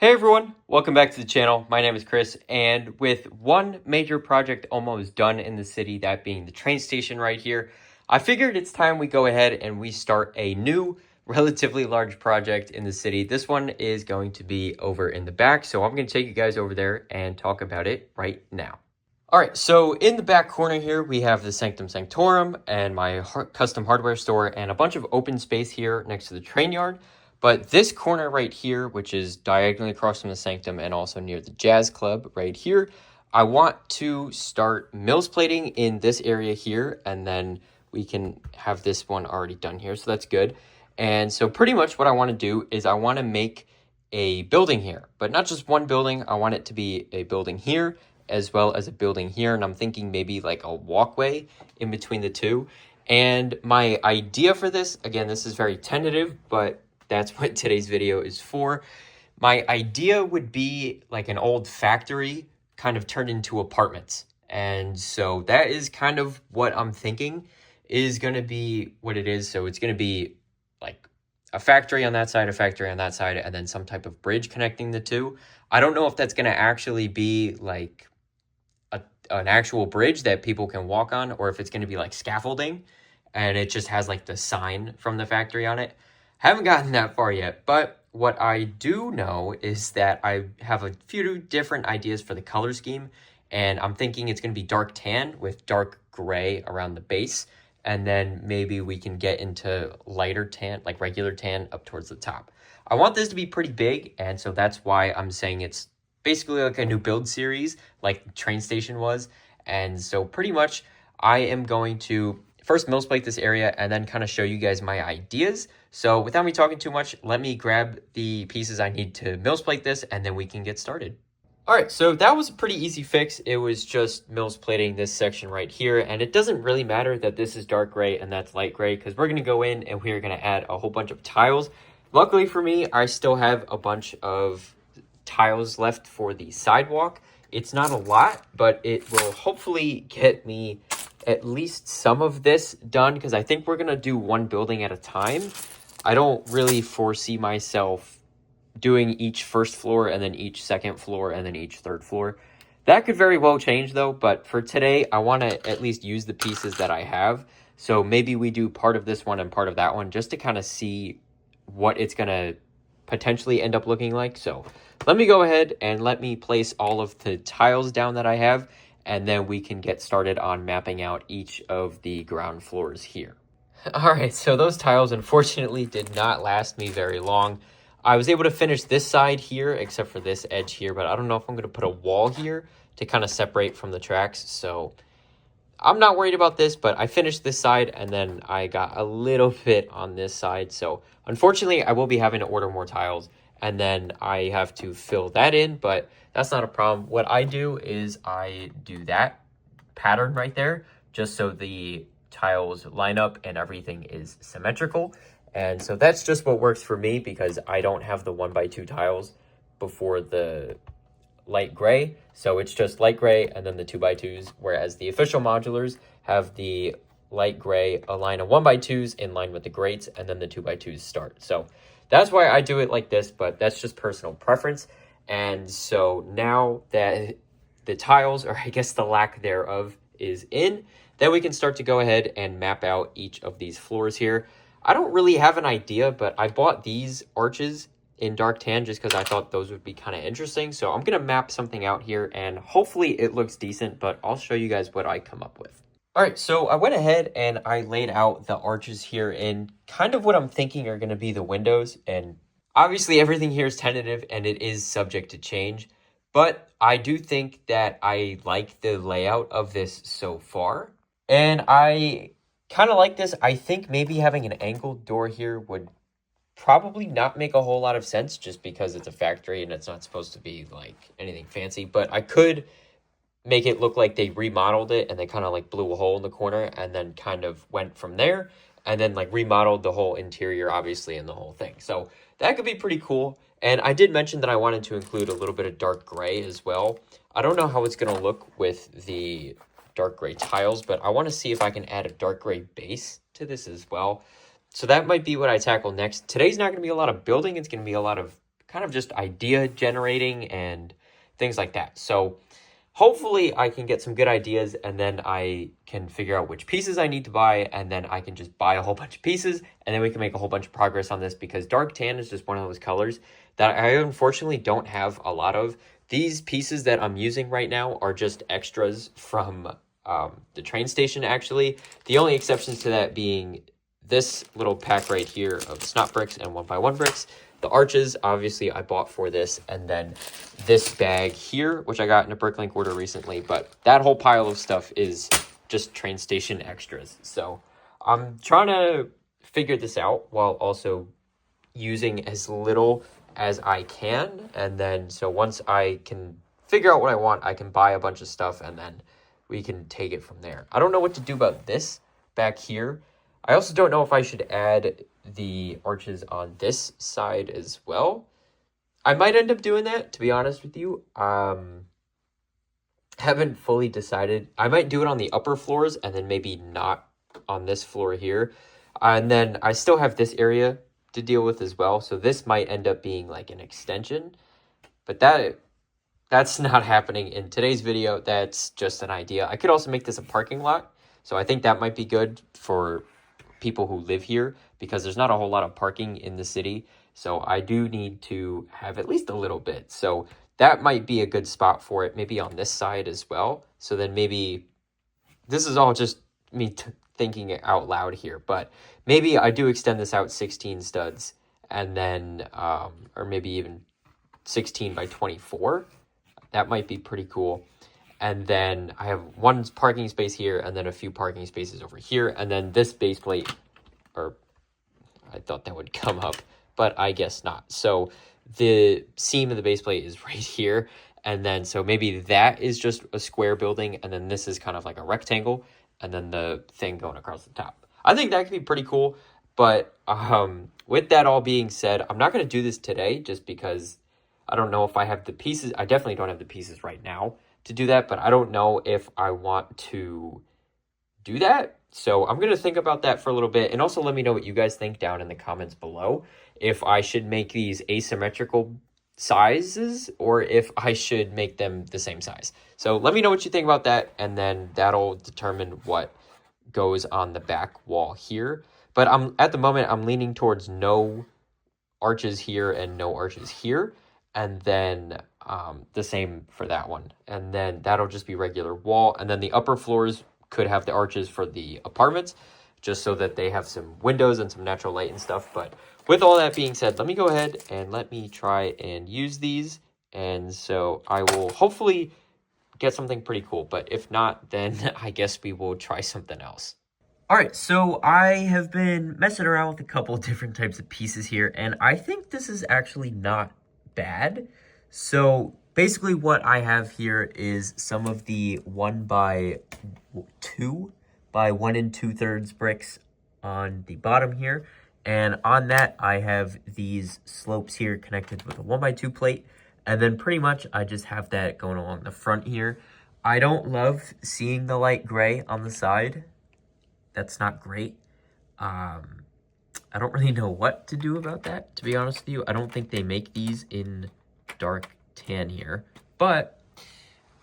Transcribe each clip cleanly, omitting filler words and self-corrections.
Hey everyone, welcome back to the channel. My name is Chris, and with one major project almost done in the city, that being the train station right here, I figured it's time we go ahead and we start a new, relatively large project in the city. This one is going to be over in the back, so I'm going to take you guys over there and talk about it right now. All right, so in the back corner here, we have the Sanctum Sanctorum and my custom hardware store and a bunch of open space here next to the train yard. But this corner right here, which is diagonally across from the Sanctum and also near the Jazz Club right here, I want to start mills plating in this area here, and then we can have this one already done here, so that's good. And so pretty much what I want to do is I want to make a building here, but not just one building. I want it to be a building here as well as a building here, and I'm thinking maybe like a walkway in between the two. And my idea for this, again, this is very tentative, but that's what today's video is for. My idea would be like an old factory kind of turned into apartments. And so that is kind of what I'm thinking is going to be what it is. So it's going to be like a factory on that side, a factory on that side, and then some type of bridge connecting the two. I don't know if that's going to actually be like an actual bridge that people can walk on, or if it's going to be like scaffolding and it just has like the sign from the factory on it. Haven't gotten that far yet, but what I do know is that I have a few different ideas for the color scheme, and I'm thinking it's going to be dark tan with dark gray around the base, and then maybe we can get into lighter tan, like regular tan, up towards the top. I want this to be pretty big, and so that's why I'm saying it's basically like a new build series, like the train station was. And so pretty much I am going to first mills plate this area and then kind of show you guys my ideas. So without me talking too much, let me grab the pieces I need to mills plate this, and then we can get started. All right, so that was a pretty easy fix. It was just mills plating this section right here, and it doesn't really matter that this is dark gray and that's light gray, because we're going to go in and we're going to add a whole bunch of tiles. Luckily for me, I still have a bunch of tiles left for the sidewalk. It's not a lot, but it will hopefully get me at least some of this done, because I think we're going to do one building at a time. I don't really foresee myself doing each first floor and then each second floor and then each third floor. That could very well change though, but for today, I want to at least use the pieces that I have. So maybe we do part of this one and part of that one just to kind of see what it's going to potentially end up looking like. So let me go ahead and let me place all of the tiles down that I have, and then we can get started on mapping out each of the ground floors here. All right, so those tiles unfortunately did not last me very long. I was able to finish this side here, except for this edge here, but I don't know if I'm going to put a wall here to kind of separate from the tracks. So I'm not worried about this, but I finished this side, and then I got a little bit on this side. So unfortunately, I will be having to order more tiles, and then I have to fill that in, but that's not a problem. What I do is I do that pattern right there, just so the tiles line up and everything is symmetrical. And so that's just what works for me, because I don't have the 1x2 tiles before the light gray. So it's just light gray and then the 2x2s, whereas the official modulars have the light gray, a line of 1x2s in line with the grates, and then the 2x2s start. So that's why I do it like this, but that's just personal preference. And so now that the tiles, or I guess the lack thereof, is in, then we can start to go ahead and map out each of these floors here. I don't really have an idea, but I bought these arches in dark tan just because I thought those would be kind of interesting. So I'm going to map something out here, and hopefully it looks decent, but I'll show you guys what I come up with. All right, so I went ahead and I laid out the arches here in kind of what I'm thinking are going to be the windows. And obviously everything here is tentative and it is subject to change, but I do think that I like the layout of this so far. And I kind of like this. I think maybe having an angled door here would probably not make a whole lot of sense, just because it's a factory and it's not supposed to be like anything fancy, but I could make it look like they remodeled it and they kind of like blew a hole in the corner and then kind of went from there, and then like remodeled the whole interior, obviously, in the whole thing. So that could be pretty cool. And I did mention that I wanted to include a little bit of dark gray as well. I don't know how it's going to look with the dark gray tiles, but I want to see if I can add a dark gray base to this as well. So that might be what I tackle next. Today's not going to be a lot of building. It's going to be a lot of kind of just idea generating and things like that. So hopefully I can get some good ideas, and then I can figure out which pieces I need to buy, and then I can just buy a whole bunch of pieces, and then we can make a whole bunch of progress on this, because dark tan is just one of those colors that I unfortunately don't have a lot of. These pieces that I'm using right now are just extras from the train station, actually. The only exceptions to that being this little pack right here of ChrisBricks and 1x1 bricks. The arches, obviously, I bought for this, and then this bag here, which I got in a Bricklink order recently, but that whole pile of stuff is just train station extras. So I'm trying to figure this out while also using as little as I can, and then so once I can figure out what I want, I can buy a bunch of stuff, and then we can take it from there. I don't know what to do about this back here. I also don't know if I should add the arches on this side as well. I might end up doing that, to be honest with you. Haven't fully decided. I might do it on the upper floors and then maybe not on this floor here. And then I still have this area to deal with as well. So this might end up being like an extension. But that's not happening in today's video. That's just an idea. I could also make this a parking lot. So I think that might be good for people who live here, because there's not a whole lot of parking in the city. So I do need to have at least a little bit. So that might be a good spot for it, maybe on this side as well. So then maybe, this is all just me thinking it out loud here, but maybe I do extend this out 16 studs, and then, or maybe even 16 by 24. That might be pretty cool. And then I have one parking space here, and then a few parking spaces over here. And then this base plate, or I thought that would come up, but I guess not. So the seam of the base plate is right here. And then, so maybe that is just a square building. And then this is kind of like a rectangle. And then the thing going across the top. I think that could be pretty cool. But with that all being said, I'm not going to do this today just because I don't know if I have the pieces. I definitely don't have the pieces right now to do that, but I don't know if I want to do that. So I'm going to think about that for a little bit, and also let me know what you guys think down in the comments below. If I should make these asymmetrical sizes, or if I should make them the same size. So let me know what you think about that, and then that'll determine what goes on the back wall here. But at the moment, I'm leaning towards no arches here and no arches here. And then the same for that one. And then that'll just be regular wall. And then the upper floors could have the arches for the apartments, just so that they have some windows and some natural light and stuff. But with all that being said, let me go ahead and let me try and use these. And so I will hopefully get something pretty cool. But if not, then I guess we will try something else. All right, so I have been messing around with a couple of different types of pieces here, and I think this is actually not bad. So basically what I have here is some of the 1x2 by 1 2/3 bricks on the bottom here, and on that I have these slopes here connected with a 1x2 plate, and then pretty much I just have that going along the front here. I don't love seeing the light gray on the side. That's not great. I don't really know what to do about that, to be honest with you. I don't think they make these in dark tan here, but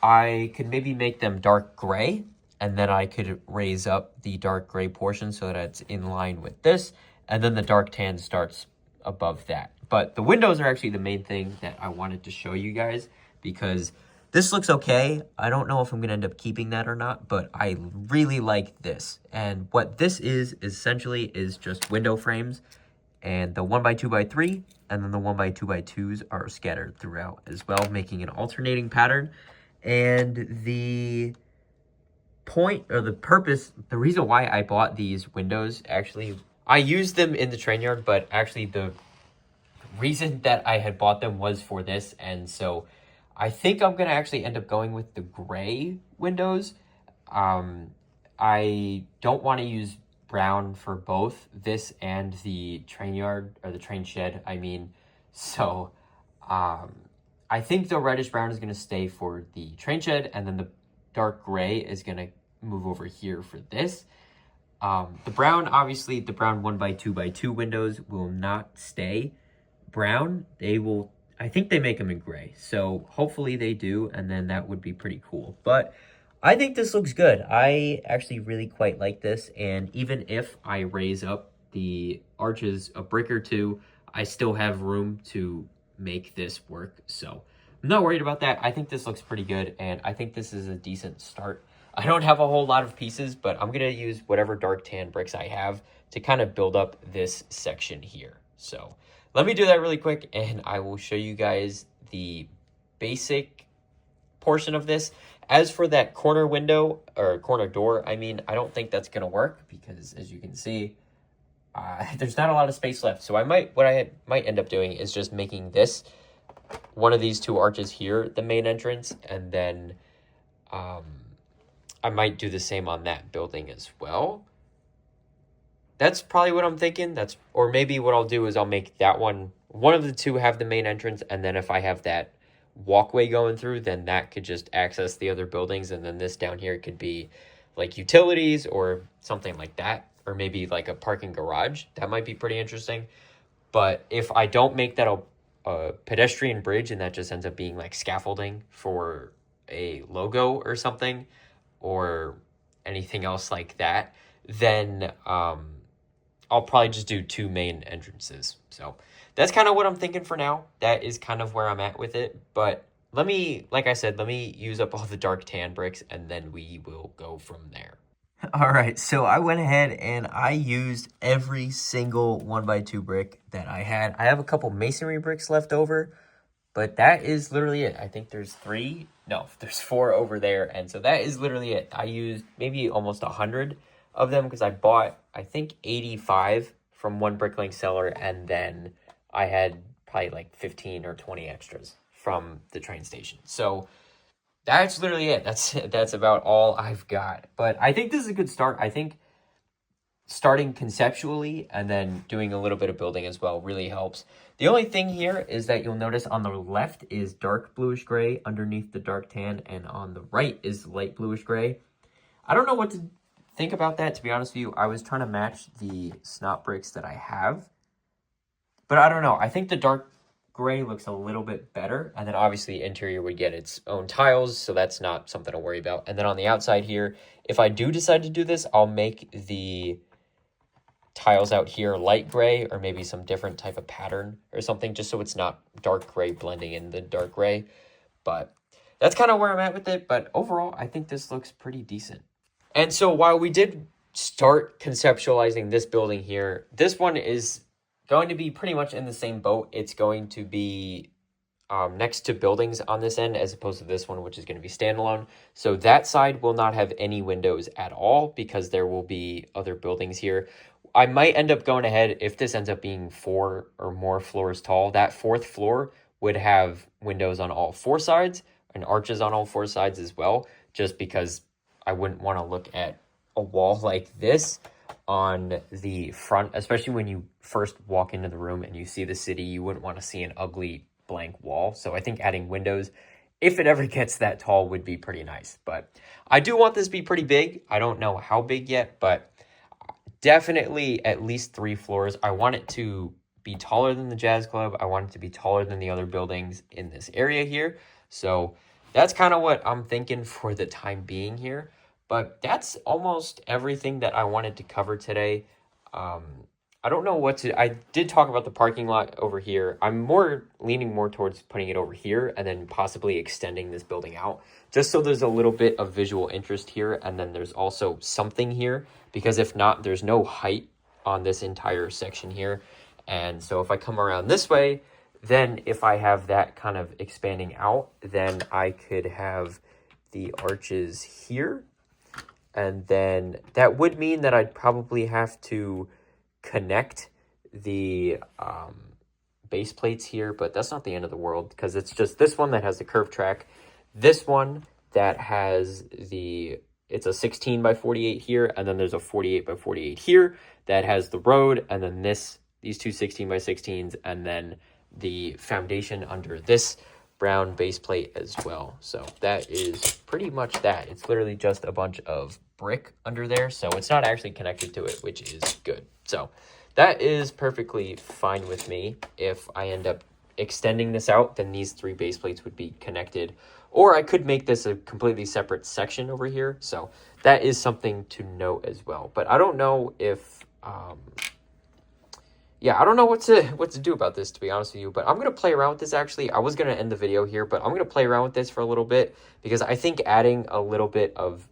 I could maybe make them dark gray, and then I could raise up the dark gray portion so that it's in line with this, and then the dark tan starts above that. But the windows are actually the main thing that I wanted to show you guys, because this looks okay. I don't know if I'm going to end up keeping that or not, but I really like this. And what this is essentially is just window frames, and the 1x2x3 and then the 1x2x2s are scattered throughout as well, making an alternating pattern. And the point, or the purpose, the reason why I bought these windows, actually, I used them in the train yard, but actually the reason that I had bought them was for this. And so I think I'm going to actually end up going with the gray windows. I don't want to use brown for both this and the train yard, or the train shed, I mean. So I think the reddish brown is going to stay for the train shed, and then the dark gray is going to move over here for this. The brown, obviously, the brown 1x2x2 windows will not stay brown. They will I think they make them in gray. So hopefully they do, and then that would be pretty cool. But I think this looks good. I actually really quite like this, and even if I raise up the arches a brick or two, I still have room to make this work. So I'm not worried about that. I think this looks pretty good, and I think this is a decent start. I don't have a whole lot of pieces, but I'm going to use whatever dark tan bricks I have to kind of build up this section here. So let me do that really quick, and I will show you guys the basic portion of this. As for that corner window, or corner door, I mean, I don't think that's going to work because, as you can see, there's not a lot of space left. So what I might end up doing is just making this, one of these two arches here, the main entrance, and then I might do the same on that building as well. That's probably what I'm thinking. Or maybe what I'll do is I'll make that one of the two have the main entrance, and then if I have that walkway going through, then that could just access the other buildings, and then this down here could be like utilities or something like that, or maybe like a parking garage. That might be pretty interesting. But if I don't make that a pedestrian bridge and that just ends up being like scaffolding for a logo or something, or anything else like that, then I'll probably just do two main entrances. So that's kind of what I'm thinking for now. That is kind of where I'm at with it. But like I said, let me use up all the dark tan bricks, and then we will go from there. All right, so I went ahead and I used every single 1x2 brick that I had. I have a couple masonry bricks left over, but that is literally it. I think there's there's 4 over there, and so that is literally it. I used maybe almost 100 of them because I bought, I think, 85 from one bricklaying seller, and then I had probably like 15 or 20 extras from the train station. So that's literally it. That's about all I've got. But I think this is a good start. I think starting conceptually and then doing a little bit of building as well really helps. The only thing here is that you'll notice on the left is dark bluish gray underneath the dark tan, and on the right is light bluish gray. I don't know what to think about that, to be honest with you. I was trying to match the snot bricks that I have, but I don't know. I think the dark gray looks a little bit better, and then obviously interior would get its own tiles, so that's not something to worry about. And then on the outside here, if I do decide to do this, I'll make the tiles out here light gray, or maybe some different type of pattern or something, just so it's not dark gray blending in the dark gray. But that's kind of where I'm at with it. But overall, I think this looks pretty decent. And so while we did start conceptualizing this building here, this one is going to be pretty much in the same boat. It's going to be next to buildings on this end, as opposed to this one, which is going to be standalone. So that side will not have any windows at all because there will be other buildings here. I might end up going ahead, if this ends up being 4 or more floors tall, that 4th floor would have windows on all 4 sides and arches on all 4 sides as well, just because I wouldn't want to look at a wall like this on the front, especially when you first walk into the room and you see the city. You wouldn't want to see an ugly blank wall. So I think adding windows, if it ever gets that tall, would be pretty nice. But I do want this to be pretty big. I don't know how big yet, but definitely at least 3 floors. I want it to be taller than the Jazz Club. I want it to be taller than the other buildings in this area here. So that's kind of what I'm thinking for the time being here. But that's almost everything that I wanted to cover today. I don't know what to... I did talk about the parking lot over here. I'm leaning more towards putting it over here and then possibly extending this building out, just so there's a little bit of visual interest here, and then there's also something here, because if not, there's no height on this entire section here. And so if I come around this way, then if I have that kind of expanding out, then I could have the arches here. And then that would mean that I'd probably have to connect the base plates here, but that's not the end of the world, because it's just this one that has the curved track, this one that has it's a 16 by 48 here, and then there's a 48 by 48 here that has the road, and then these two 16 by 16s, and then the foundation under this brown base plate as well. So that is pretty much that. It's literally just a bunch of brick under there, so it's not actually connected to it, which is good. So that is perfectly fine with me if I end up extending this out, then these 3 base plates would be connected. Or I could make this a completely separate section over here. So that is something to note as well. But I don't know if, yeah, I don't know what to do about this, to be honest with you. But I'm going to play around with this, actually. I was going to end the video here, but I'm going to play around with this for a little bit, because I think adding a little bit of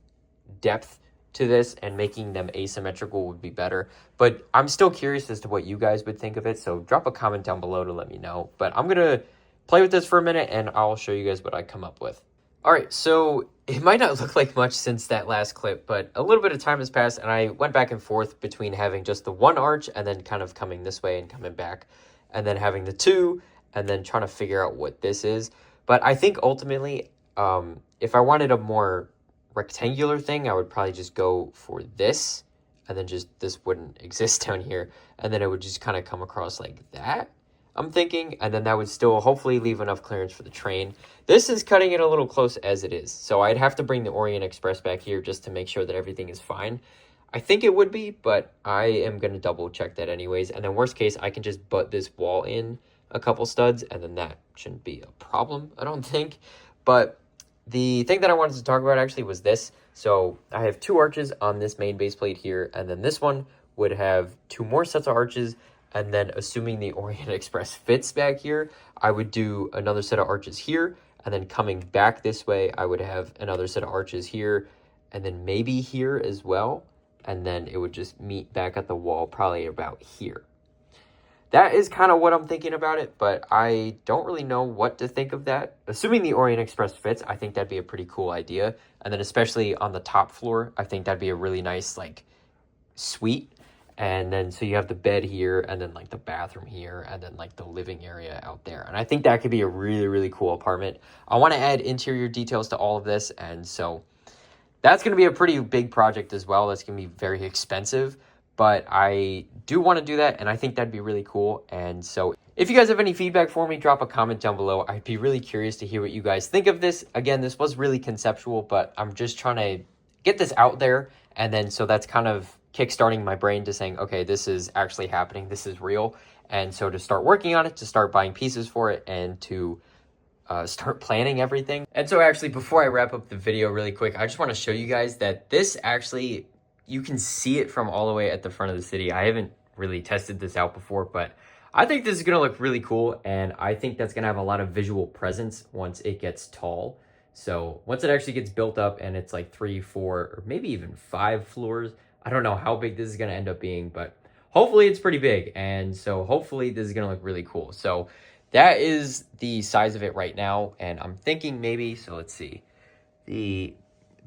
depth to this and making them asymmetrical would be better. But I'm still curious as to what you guys would think of it, so drop a comment down below to let me know. But I'm gonna play with this for a minute and I'll show you guys what I come up with. All right, so it might not look like much since that last clip, but a little bit of time has passed and I went back and forth between having just the 1 arch and then kind of coming this way and coming back, and then having the 2 and then trying to figure out what this is. But I think ultimately, if I wanted a more rectangular thing, I would probably just go for this, and then just this wouldn't exist down here, and then it would just kind of come across like that, I'm thinking, and then that would still hopefully leave enough clearance for the train. This is cutting it a little close as it is, so I'd have to bring the Orient Express back here just to make sure that everything is fine. I think it would be, but I am going to double check that anyways, and then worst case, I can just butt this wall in a couple studs, and then that shouldn't be a problem, I don't think. But the thing that I wanted to talk about actually was this. So I have 2 arches on this main base plate here, and then this one would have 2 more sets of arches, and then assuming the Orient Express fits back here, I would do another set of arches here, and then coming back this way, I would have another set of arches here, and then maybe here as well, and then it would just meet back at the wall probably about here. That is kind of what I'm thinking about it, but I don't really know what to think of that. Assuming the Orient Express fits, I think that'd be a pretty cool idea. And then especially on the top floor, I think that'd be a really nice, like, suite. And then so you have the bed here, and then like the bathroom here, and then like the living area out there. And I think that could be a really, really cool apartment. I want to add interior details to all of this, and so that's going to be a pretty big project as well. That's going to be very expensive. But I do want to do that, and I think that'd be really cool. And so if you guys have any feedback for me, drop a comment down below. I'd be really curious to hear what you guys think of this. Again, this was really conceptual, but I'm just trying to get this out there. And then so that's kind of kickstarting my brain to saying, okay, this is actually happening. This is real. And so to start working on it, to start buying pieces for it, and to start planning everything. And so actually, before I wrap up the video really quick, I just want to show you guys that this actually, you can see it from all the way at the front of the city. I haven't really tested this out before, but I think this is going to look really cool, and I think that's going to have a lot of visual presence once it gets tall. So once it actually gets built up and it's like 3, 4, or maybe even 5 floors, I don't know how big this is going to end up being, but hopefully it's pretty big, and so hopefully this is going to look really cool. So that is the size of it right now, and I'm thinking maybe, so let's see, the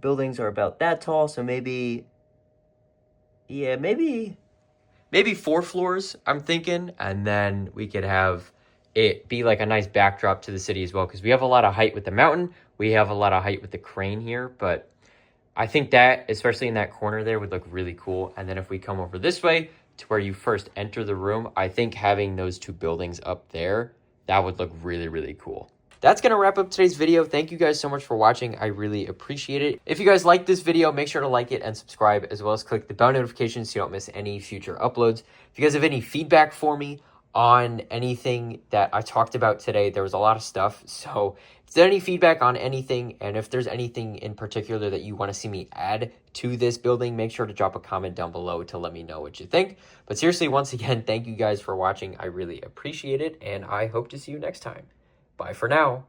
buildings are about that tall, so maybe, yeah, maybe 4 floors, I'm thinking, and then we could have it be like a nice backdrop to the city as well, because we have a lot of height with the mountain, we have a lot of height with the crane here, but I think that, especially in that corner there, would look really cool. And then if we come over this way to where you first enter the room, I think having those 2 buildings up there, that would look really, really cool. That's going to wrap up today's video. Thank you guys so much for watching. I really appreciate it. If you guys like this video, make sure to like it and subscribe, as well as click the bell notification so you don't miss any future uploads. If you guys have any feedback for me on anything that I talked about today, there was a lot of stuff. So if there's any feedback on anything, and if there's anything in particular that you want to see me add to this building, make sure to drop a comment down below to let me know what you think. But seriously, once again, thank you guys for watching. I really appreciate it, and I hope to see you next time. Bye for now.